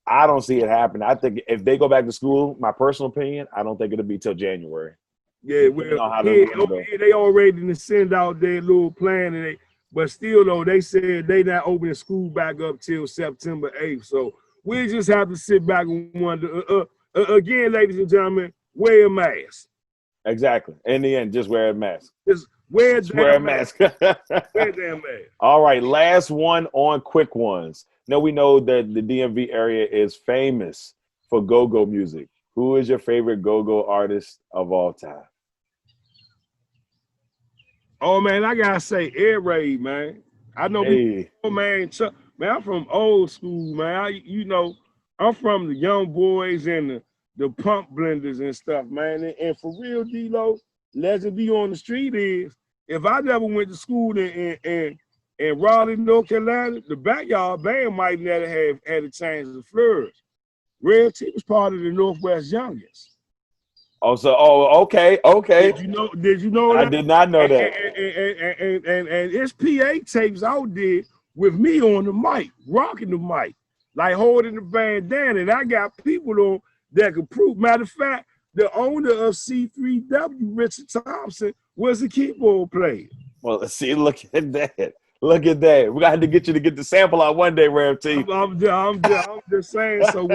A: I don't see it happen. I think if they go back to school, my personal opinion, I don't think it'll be till January.
B: Yeah, well, they already send out their little plan, but still though, they said they not opening school back up till September 8th. So we just have to sit back and wonder. Again, ladies and gentlemen, wear a mask.
A: Exactly. In the end, just wear a mask.
B: Just wear
A: a mask.
B: Wear a damn mask.
A: All right, last one on quick ones. Now we know that the DMV area is famous for go-go music. Who is your favorite go-go artist of all time?
B: Oh man, I gotta say Air Raid, man. I know people, man. I'm from old school, man. I'm from the young boys and the pump blenders and stuff, man. And for real, D-Lo, legend be on the street is, if I never went to school in Raleigh, North Carolina, the backyard band might never have had a chance to flourish. Rev T was part of the Northwest Youngest.
A: Okay.
B: Did you know that?
A: I did not know that.
B: And his PA tapes out there with me on the mic, rocking the mic, like holding the band down. And I got people on that could prove. Matter of fact, the owner of C3W, Richard Thompson, was a keyboard player.
A: Well, see, look at that. Look at that. We got to get you to get the sample out one day, Rev T.
B: I'm just saying. So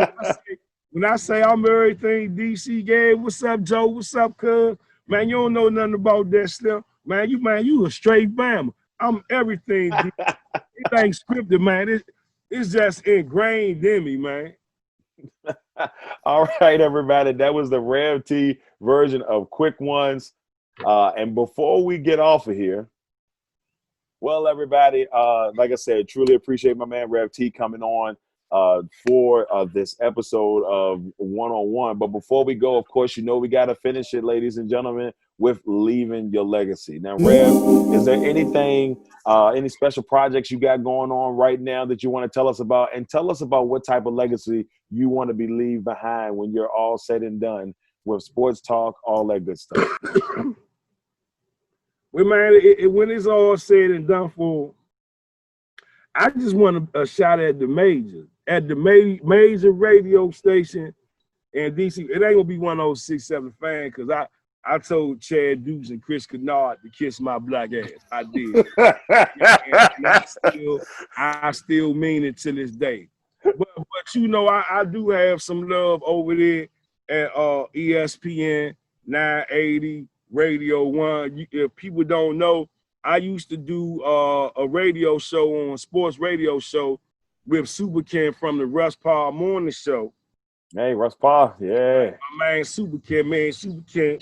B: when I say I'm everything DC gave, what's up, Joe? What's up, cuz? Man, you don't know nothing about that stuff. Man, you a straight Bama. I'm everything. It ain't scripted, man. It's just ingrained in me, man.
A: All right, everybody. That was the Rev T version of Quick Ones. And before we get off of here, well, everybody, like I said, truly appreciate my man Rev T coming on for this episode of One-on-One. But before we go, of course, we got to finish it, ladies and gentlemen, with leaving your legacy. Now, Rev, is there anything, any special projects you got going on right now that you want to tell us about? And tell us about what type of legacy you want to be leave behind when you're all said and done with sports talk, all that good stuff.
B: Well, man, when it's all said and done for, I just want a shot at the major radio station in DC. It ain't gonna be 106.7 fan, because I told Chad Dukes and Chris Kennard to kiss my black ass. I did. and I still mean it to this day. But I do have some love over there at ESPN 980 Radio 1. If people don't know, I used to do a radio show on sports radio show with Super Ken from the Russ Paul Morning Show.
A: Hey, Russ Paul, yeah.
B: My man, Super Ken, man, Super Ken.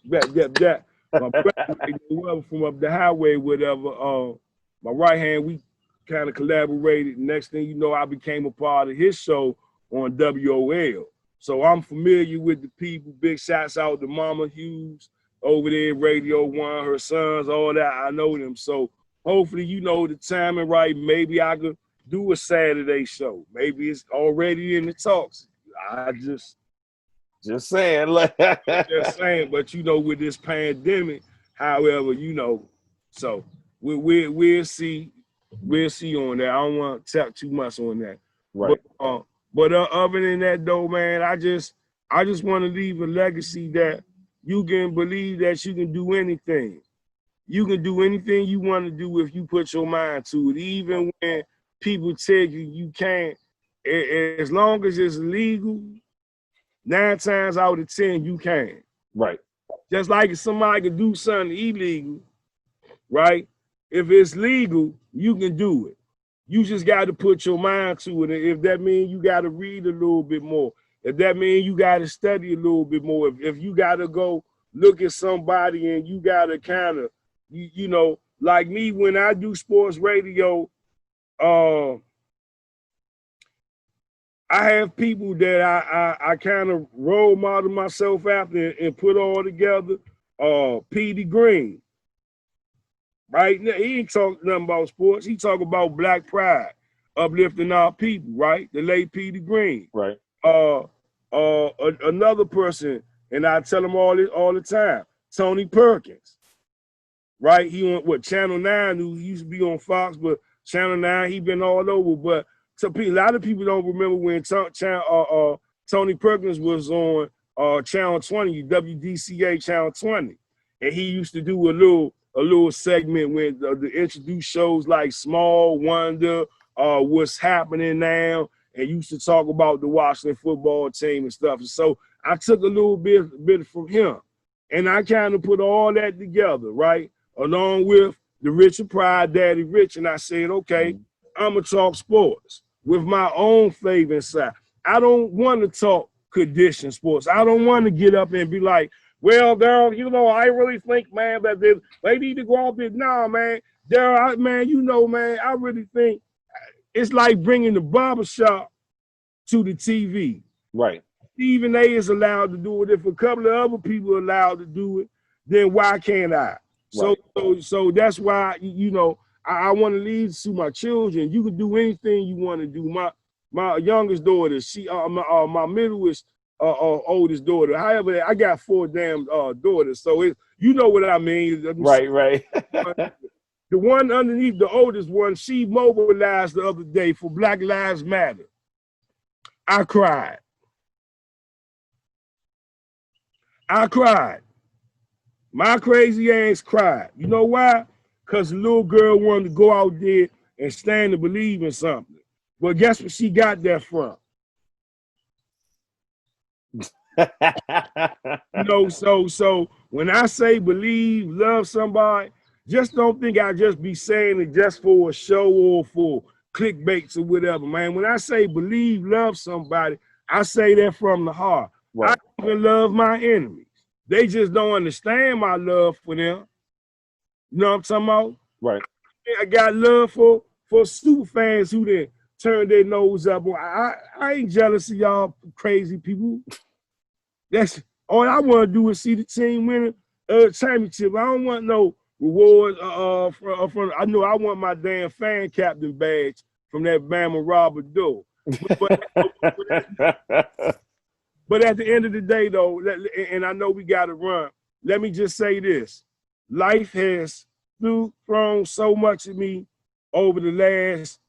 B: That. My brother, whoever from up the highway, whatever. My right hand, we kind of collaborated. Next thing you know, I became a part of his show on WOL. So I'm familiar with the people. Big shouts out to Mama Hughes over there, Radio One, her sons, all that. I know them. So hopefully, you know, the timing right. Maybe I could do a Saturday show. Maybe it's already in the talks. I just
A: saying.
B: just saying, but you know, with this pandemic, however, you know, so we'll see on that. I don't want to tap too much on that.
A: Right.
B: But other than that, though, man, I just want to leave a legacy that you can believe that you can do anything. You can do anything you want to do if you put your mind to it, even when people tell you you can't. As long as it's legal, 9 times out of 10, you can.
A: Right.
B: Just like if somebody can do something illegal, right? If it's legal, you can do it. You just got to put your mind to it. And if that means you got to read a little bit more, if that means you got to study a little bit more, if you got to go look at somebody and you got to kind of, you know, like me, when I do sports radio, I have people that I kind of role model myself after and put all together. Petey Green, right? Now, he ain't talk nothing about sports. He talk about black pride, uplifting our people, right? The late Petey Green.
A: Right.
B: Another person, and I tell him all the time, Tony Perkins, right? He on what, Channel 9, who used to be on Fox, but Channel 9, he been all over, but so a lot of people don't remember when Tony Perkins was on Channel 20, WDCA Channel 20, and he used to do a little segment when the introduce shows like Small Wonder, What's Happening Now, and used to talk about the Washington football team and stuff. And so I took a little bit from him, and I kind of put all that together, right, along with the Richard Pryor, Daddy Rich, and I said, okay, I'm gonna talk sports with my own flavor inside. I don't want to talk condition sports. I don't want to get up and be like, well, Darrell, you know, I really think, man, that they need to go out there. Nah, man, Darrell, man, you know, man, I really think it's like bringing the barbershop to the TV.
A: Right.
B: Stephen A is allowed to do it. If a couple of other people are allowed to do it, then why can't I? Right. So that's why, you know, I want to lead to my children. You can do anything you want to do. My youngest daughter, she my middlest oldest daughter. However, I got 4 damn daughters, so you know what I mean.
A: Right.
B: The one underneath the oldest one, she mobilized the other day for Black Lives Matter. I cried. My crazy ass cried. You know why? Because the little girl wanted to go out there and stand and believe in something. But guess what she got that from? You know, so when I say believe, love somebody, just don't think I just be saying it just for a show or for clickbaits or whatever, man. When I say believe, love somebody, I say that from the heart. Right. I even love my enemies. They just don't understand my love for them. You know what I'm talking about?
A: Right.
B: I got love for super fans who then turn their nose up. I ain't jealous of y'all crazy people. That's all I want to do is see the team win a championship. I don't want no rewards from I know I want my damn fan captain badge from that Bama Robert Doe. But at the end of the day, though, and I know we got to run, let me just say this. Life has thrown so much at me over the last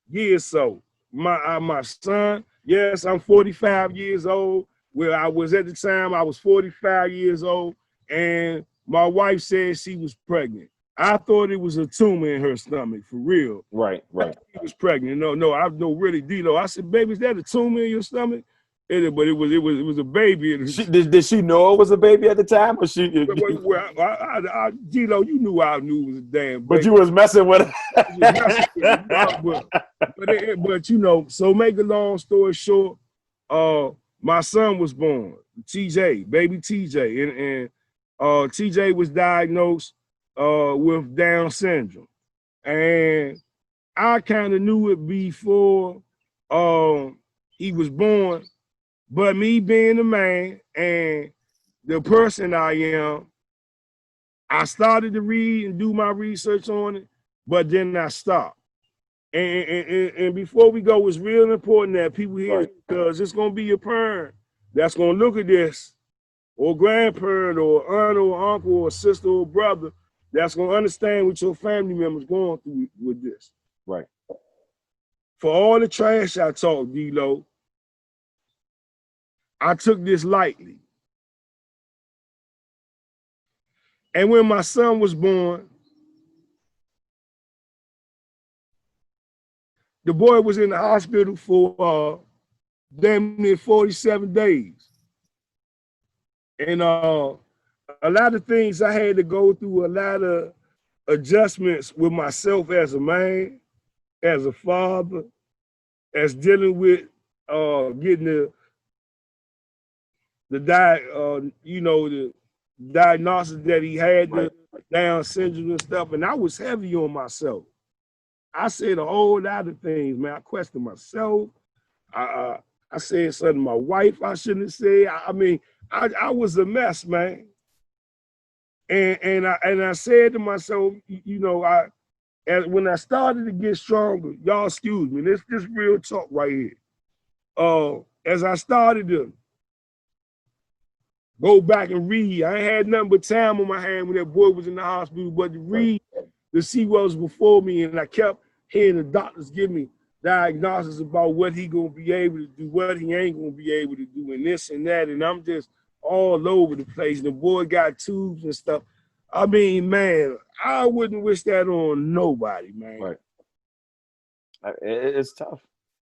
B: year or so. My son, yes, I'm 45 years old. Where I was at the time, I was 45 years old, and my wife said she was pregnant. I thought it was a tumor in her stomach, for real.
A: Right.
B: She was pregnant. No, I know really, Dito. I said, baby, is that a tumor in your stomach? But it was a baby.
A: Did she know it was a baby at the time, or she?
B: Well, G-Lo, you knew I knew it was a damn baby.
A: But you was messing with her.
B: But you know, so make a long story short, my son was born, TJ, baby TJ, and TJ was diagnosed with Down syndrome, and I kind of knew it before he was born, but me being a man and the person I am, I started to read and do my research on it, but then I stopped. And before we go, it's real important that people hear, because it's going to be a parent that's going to look at this, or grandparent, or aunt, or uncle, or sister, or brother, that's going to understand what your family members going through with this.
A: Right.
B: For all the trash I talked, D-Lo, I took this lightly. And when my son was born, the boy was in the hospital for damn near 47 days. And a lot of things I had to go through, a lot of adjustments with myself as a man, as a father, as dealing with getting the diagnosis that he had, the Down syndrome and stuff. And I was heavy on myself. I said a whole lot of things, man. I questioned myself. I said something to my wife I shouldn't have said. I was a mess, man. And I said to myself, you know, when I started to get stronger, y'all excuse me, this real talk right here. As I started to go back and read, I ain't had nothing but time on my hand when that boy was in the hospital, but to read, to see what was before me, and I kept hearing the doctors give me diagnosis about what he gonna be able to do, what he ain't gonna be able to do, and this and that, and I'm just all over the place. And the boy got tubes and stuff. I mean, man, I wouldn't wish that on nobody, man.
A: Right. It's tough.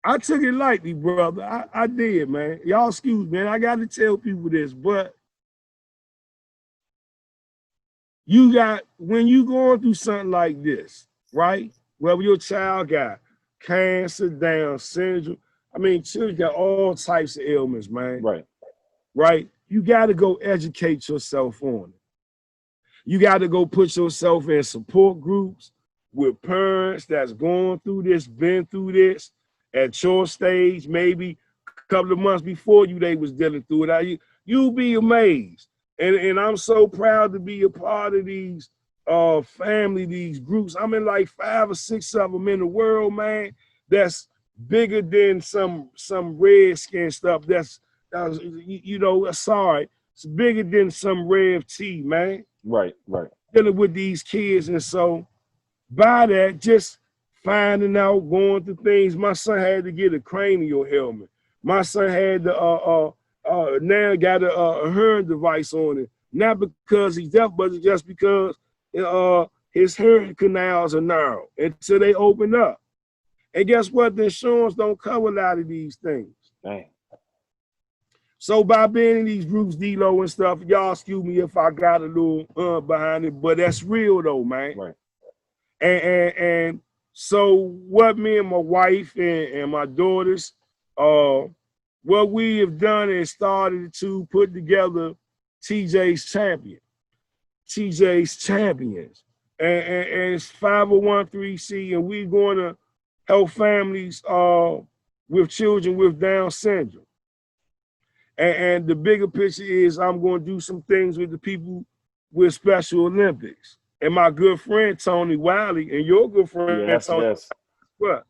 B: I took it lightly, brother. I did, man. Y'all excuse me, man. I got to tell people this, but when you going through something like this, right? Whether your child got cancer, Down syndrome, I mean, children got all types of ailments, man.
A: Right.
B: Right? You got to go educate yourself on it. You got to go put yourself in support groups with parents that's going through this, been through this, at your stage, maybe a couple of months before you, they was dealing through it. You'll be amazed. And I'm so proud to be a part of these family, these groups. I'm in like 5 or 6 of them in the world, man. That's bigger than some Redskin stuff. That's you know, sorry, it's bigger than some Rev T, man.
A: Right.
B: Dealing with these kids, and so by that, just finding out, going through things. My son had to get a cranial helmet. My son had to now got a hearing device on it, not because he's deaf, but just because his hearing canals are narrow until they open up. And guess what? The insurance don't cover a lot of these things.
A: Dang.
B: So by being in these groups, D-Lo and stuff, y'all excuse me if I got a little behind it, but that's real though, man.
A: Right.
B: And so what me and my wife and my daughters, what we have done is started to put together TJ's Champions. And it's 501(c), and we're going to help families with children with Down syndrome. And the bigger picture is I'm going to do some things with the people with Special Olympics. And my good friend, Tony Wiley, and your good friend, Tony.
A: Yes.
B: What?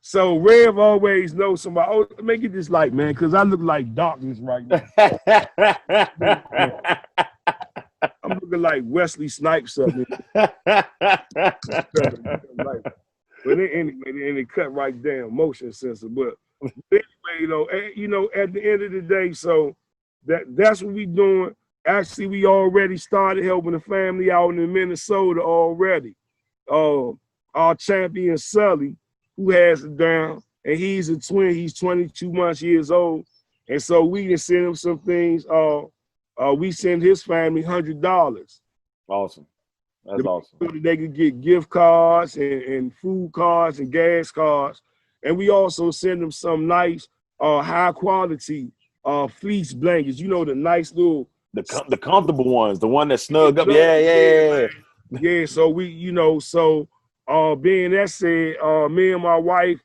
B: So Rev always knows somebody. Oh, make it this light, man, because I look like darkness right now. I'm looking like Wesley Snipes up here. But anyway, and it cut right down, motion sensor. But anyway, you know, at the end of the day, so that's what we doing. Actually, we already started helping the family out in Minnesota already. Our champion Sully, who has it down, and he's a twin. He's 22 years old. And so we can send him some things. We send his family $100.
A: Awesome. That's awesome.
B: So that they could get gift cards and food cards and gas cards. And we also send them some nice, high quality fleece blankets. You know, the nice little
A: the comfortable ones, the one that snug up. Yeah.
B: Yeah. So we, being that said, me and my wife,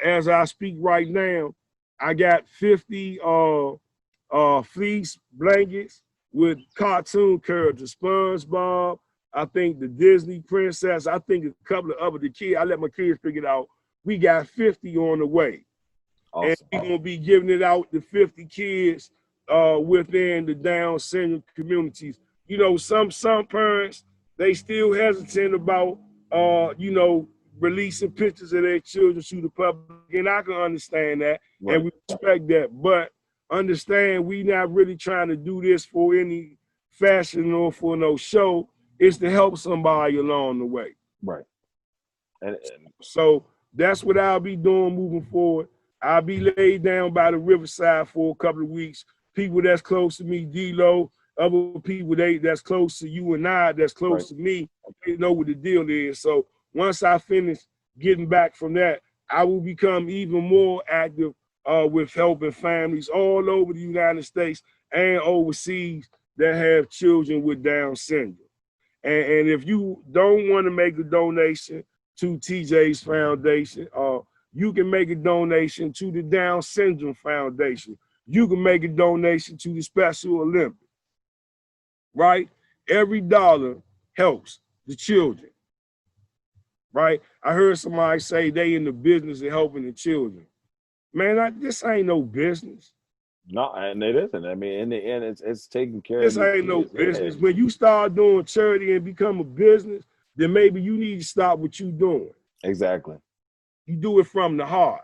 B: as I speak right now, I got 50 fleece blankets with cartoon characters, SpongeBob, I think the Disney princess, I think a couple of other kids. I let my kids figure it out. We got 50 on the way. Awesome. And we're going to be giving it out to 50 kids within the Down syndrome communities. Some parents, they still hesitant about, releasing pictures of their children to the public. And I can understand that. Right. And we respect that. But understand, we not really trying to do this for any fashion or for no show. It's to help somebody along the way.
A: Right. And
B: so that's what I'll be doing moving forward. I'll be laid down by the riverside for a couple of weeks. People that's close to me, D-Lo, other people that's close to you and I, that's close to me, they know what the deal is. So once I finish getting back from that, I will become even more active with helping families all over the United States and overseas that have children with Down syndrome. And if you don't want to make a donation to TJ's Foundation, you can make a donation to the Down Syndrome Foundation. You can make a donation to the Special Olympics, right? Every dollar helps the children, right? I heard somebody say they in the business of helping the children. Man, this ain't no business.
A: No, and it isn't. I mean, in the end, it's taking care
B: of. This ain't no business. When you start doing charity and become a business, then maybe you need to stop what you're doing.
A: Exactly.
B: You do it from the heart.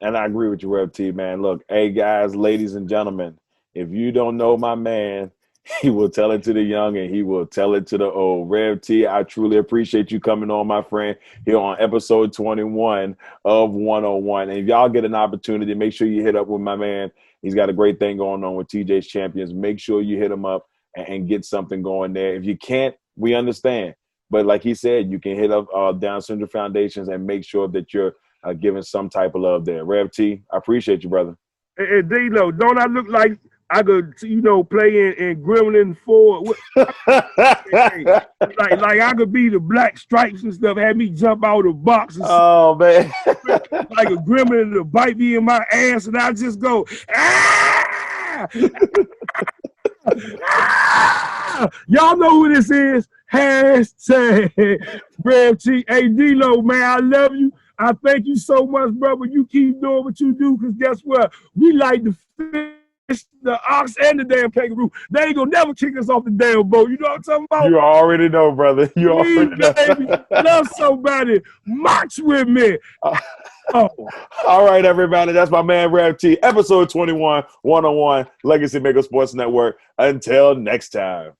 A: And I agree with you, Rev T, man. Look, hey, guys, ladies and gentlemen, if you don't know my man, he will tell it to the young and he will tell it to the old. Rev T, I truly appreciate you coming on, my friend, here on episode 21 of 101. And if y'all get an opportunity, make sure you hit up with my man. He's got a great thing going on with TJ's Champions. Make sure you hit him up and get something going there. If you can't, we understand. But like he said, you can hit up Down Syndrome Foundations and make sure that you're giving some type of love there. Rev T, I appreciate you, brother.
B: Hey, D-Lo, don't I look like I could, play in Gremlin 4? like I could be the Black Stripes and stuff, have me jump out of boxes.
A: Oh, man.
B: Like a gremlin to bite me in my ass, and I just go, ah! Ah! Y'all know who this is. Hashtag Rev T. Hey, D-Lo, man, I love you. I thank you so much, brother. You keep doing what you do, because guess what? We like to fish, the ox, and the damn kangaroo. They ain't gonna never kick us off the damn boat. You know what I'm talking about?
A: You already know, brother. You already know.
B: Baby, love somebody. March with me.
A: Oh. All right, everybody. That's my man, Rev T. Episode 21, 101, Legacy Maker Sports Network. Until next time.